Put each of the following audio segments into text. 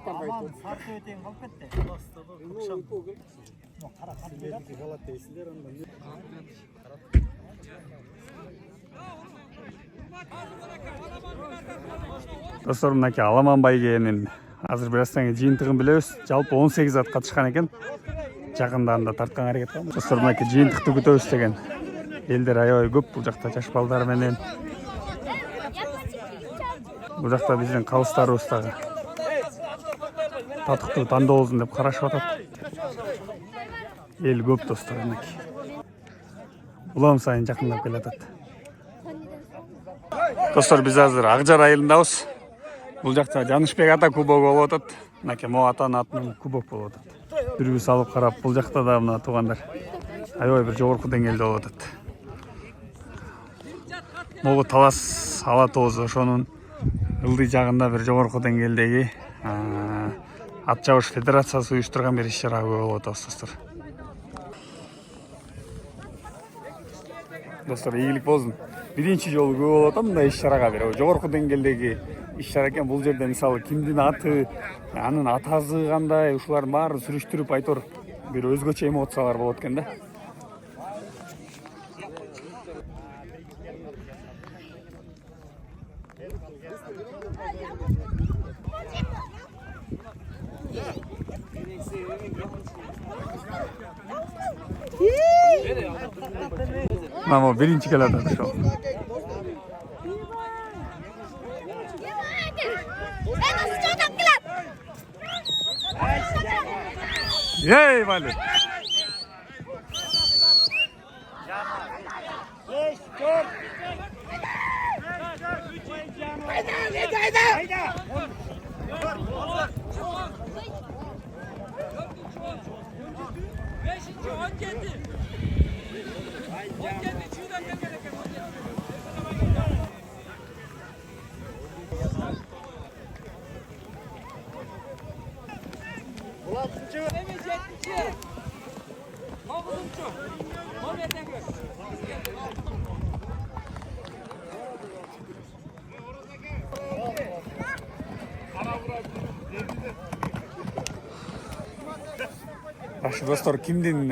Aman sarkı öteyin kalk etti. Достор, мынакей Аламан байгенин азыр бирастан кийин жыйынтыгын билебиз. Жалпы 18 ат катышкан экен. Жакындарында тарткан аракет кылам. Достор, мынакей жыйынтыкты күтөбүз деген элдер аябай көп бул жакта жаш балдар менен. Бул жакта биздин калыстарыбыз дагы татыктуу тандоо болсун деп карашып атат. Эл көп достор, мынакей. Улам сайын жакындап келатат. Достор, биз азыр Акжар айылындабыз. Бул жакта Жанышбек ата кубогу болуп атат. Мынакей Мо атанын атынан кубок болуп атат. Бүрүбүз алып карап, бул жакта да мына туугандар аябай бир жогорку деңгээлде болуп атат. Могу Талас Ала тоозу ошонун ылдый жагында бир жогорку деңгээлдеги ат жабыш федерациясы уюштурган бир иш-чара болуп атат, достор. Достор, ийгилик болсун. Биринчи жолу көп болуп атам мындай иш-чарага бир жогорку деңгээлдеги иш-чара экен. Бул жерде мисалы кимдин аты, анын атасы кандай, ушулардын баарын сүрүштүрүп айтор бир өзгөчө эмоциялар болот экен да. Мама биринчи келатат ошол. Ей, Вали. Башы достор, кимдин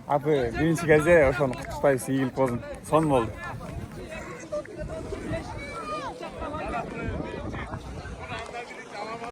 аты биринчи кезде ошону куттуктайбыз, ийгилик болсун. Сон болду.